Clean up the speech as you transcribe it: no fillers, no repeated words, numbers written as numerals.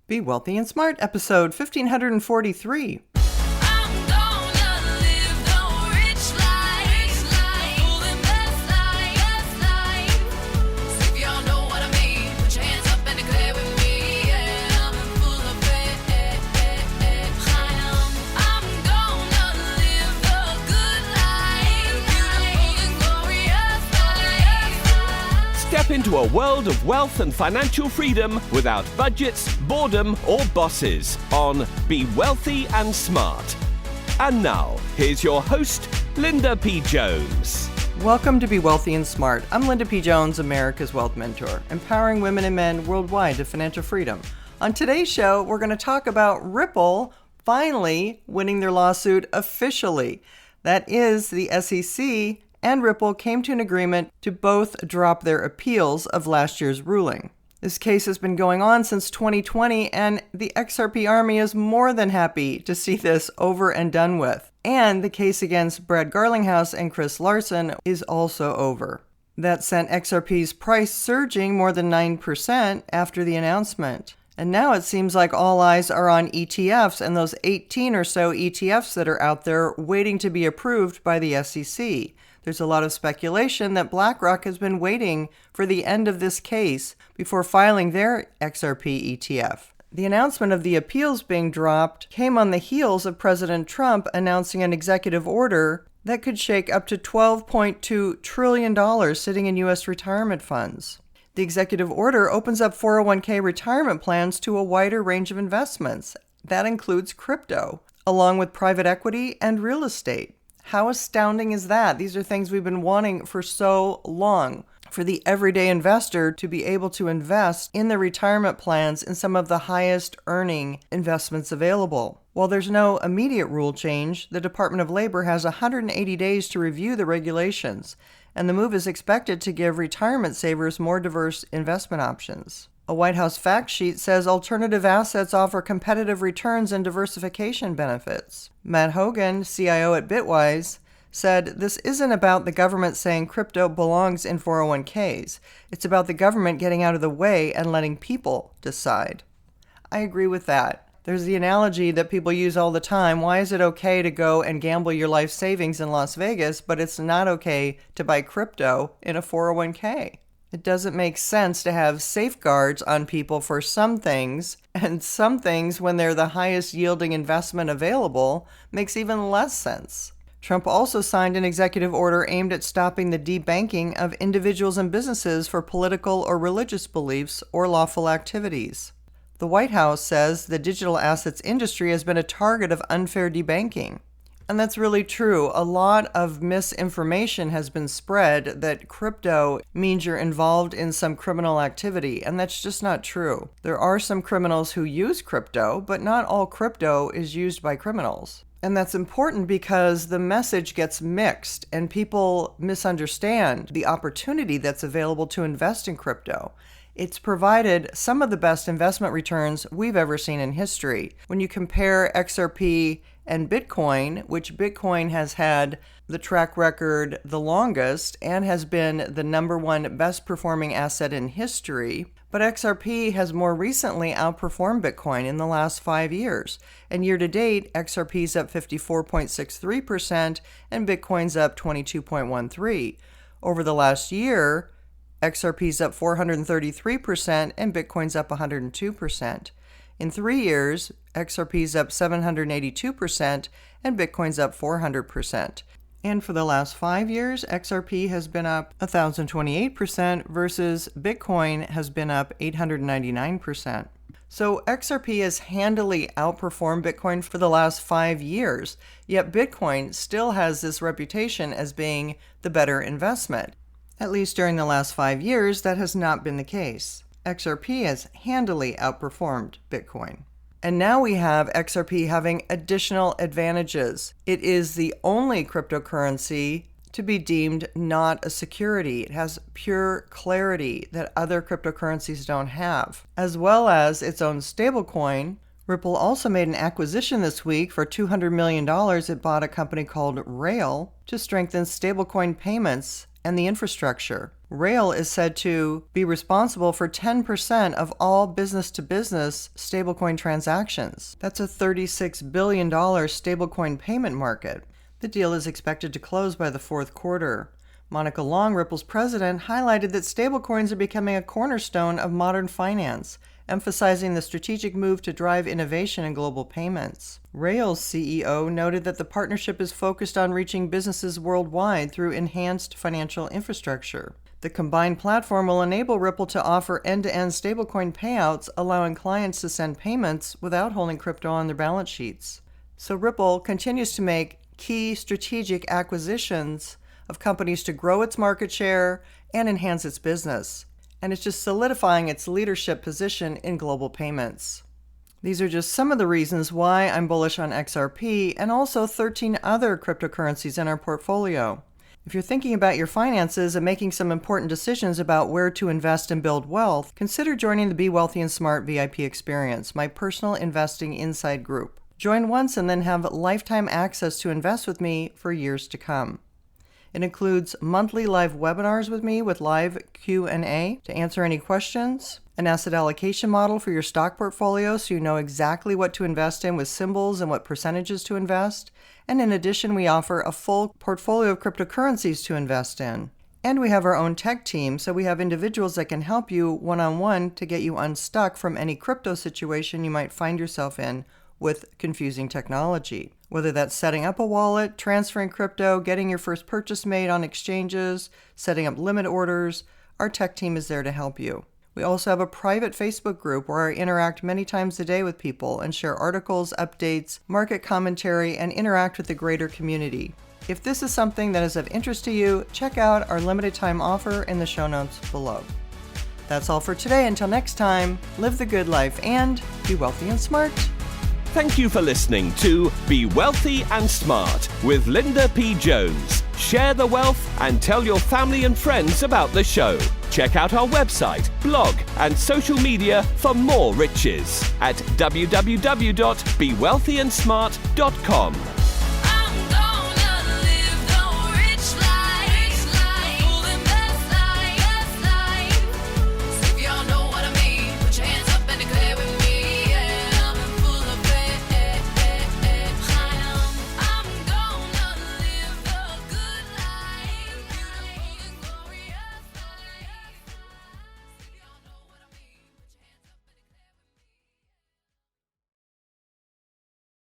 Be Wealthy and Smart, episode 1543. Step into a world of wealth and financial freedom without budgets, boredom, or bosses on Be Wealthy and Smart. And now, here's your host, Linda P. Jones. Welcome to Be Wealthy and Smart. I'm Linda P. Jones, America's Wealth Mentor, empowering women and men worldwide to financial freedom. On today's show, we're going to talk about Ripple finally winning their lawsuit officially. That is, the SEC and Ripple came to an agreement to both drop their appeals of last year's ruling. This case has been going on since 2020, and the XRP Army is more than happy to see this over and done with. And the case against Brad Garlinghouse and Chris Larsen is also over. That sent XRP's price surging more than 9% after the announcement. And now it seems like all eyes are on ETFs and those 18 or so ETFs that are out there waiting to be approved by the SEC. There's a lot of speculation that BlackRock has been waiting for the end of this case before filing their XRP ETF. The announcement of the appeals being dropped came on the heels of President Trump announcing an executive order that could shake up to $12.2 trillion sitting in U.S. retirement funds. The executive order opens up 401k retirement plans to a wider range of investments. That includes crypto, along with private equity and real estate. How astounding is that? These are things we've been wanting for so long. For the everyday investor to be able to invest in the retirement plans in some of the highest earning investments available. While there's no immediate rule change, the Department of Labor has 180 days to review the regulations, and the move is expected to give retirement savers more diverse investment options. A White House fact sheet says alternative assets offer competitive returns and diversification benefits. Matt Hogan, CIO at Bitwise, said this isn't about the government saying crypto belongs in 401ks. It's about the government getting out of the way and letting people decide. I agree with that. There's the analogy that people use all the time. Why is it okay to go and gamble your life savings in Las Vegas, but it's not okay to buy crypto in a 401k? It doesn't make sense to have safeguards on people for some things, and some things, when they're the highest yielding investment available, makes even less sense. Trump also signed an executive order aimed at stopping the debanking of individuals and businesses for political or religious beliefs or lawful activities. The White House says the digital assets industry has been a target of unfair debanking. And that's really true. A lot of misinformation has been spread that crypto means you're involved in some criminal activity, and that's just not true. There are some criminals who use crypto, but not all crypto is used by criminals. And that's important because the message gets mixed and people misunderstand the opportunity that's available to invest in crypto. It's provided some of the best investment returns we've ever seen in history. When you compare XRP and Bitcoin, which Bitcoin has had the track record the longest and has been the number one best performing asset in history, but XRP has more recently outperformed Bitcoin in the last 5 years. And year to date, XRP is up 54.63% and Bitcoin's up 22.13%. Over the last year, XRP's up 433% and Bitcoin's up 102%. In 3 years, XRP's up 782% and Bitcoin's up 400%. And for the last 5 years, XRP has been up 1,028% versus Bitcoin has been up 899%. So XRP has handily outperformed Bitcoin for the last 5 years, yet Bitcoin still has this reputation as being the better investment. At least during the last 5 years, that has not been the case. XRP has handily outperformed Bitcoin. And now we have XRP having additional advantages. It is the only cryptocurrency to be deemed not a security. It has pure clarity that other cryptocurrencies don't have, as well as its own stablecoin. Ripple also made an acquisition this week for $200 million. It bought a company called Rail to strengthen stablecoin payments and the infrastructure. Rail is said to be responsible for 10% of all business-to-business stablecoin transactions. That's a $36 billion stablecoin payment market. The deal is expected to close by the fourth quarter. Monica Long, Ripple's president, highlighted that stablecoins are becoming a cornerstone of modern finance, emphasizing the strategic move to drive innovation in global payments. Rail's CEO noted that the partnership is focused on reaching businesses worldwide through enhanced financial infrastructure. The combined platform will enable Ripple to offer end-to-end stablecoin payouts, allowing clients to send payments without holding crypto on their balance sheets. So Ripple continues to make key strategic acquisitions of companies to grow its market share and enhance its business. And it's just solidifying its leadership position in global payments. These are just some of the reasons why I'm bullish on XRP and also 13 other cryptocurrencies in our portfolio. If you're thinking about your finances and making some important decisions about where to invest and build wealth, consider joining the Be Wealthy and Smart VIP experience, my personal investing inside group. Join once and then have lifetime access to invest with me for years to come. It includes monthly live webinars with me with live Q&A to answer any questions, an asset allocation model for your stock portfolio so you know exactly what to invest in with symbols and what percentages to invest, and in addition we offer a full portfolio of cryptocurrencies to invest in. And we have our own tech team, so we have individuals that can help you one-on-one to get you unstuck from any crypto situation you might find yourself in with confusing technology. Whether that's setting up a wallet, transferring crypto, getting your first purchase made on exchanges, setting up limit orders, our tech team is there to help you. We also have a private Facebook group where I interact many times a day with people and share articles, updates, market commentary, and interact with the greater community. If this is something that is of interest to you, check out our limited time offer in the show notes below. That's all for today. Until next time, live the good life and be wealthy and smart. Thank you for listening to Be Wealthy and Smart with Linda P. Jones. Share the wealth and tell your family and friends about the show. Check out our website, blog, and social media for more riches at www.bewealthyandsmart.com.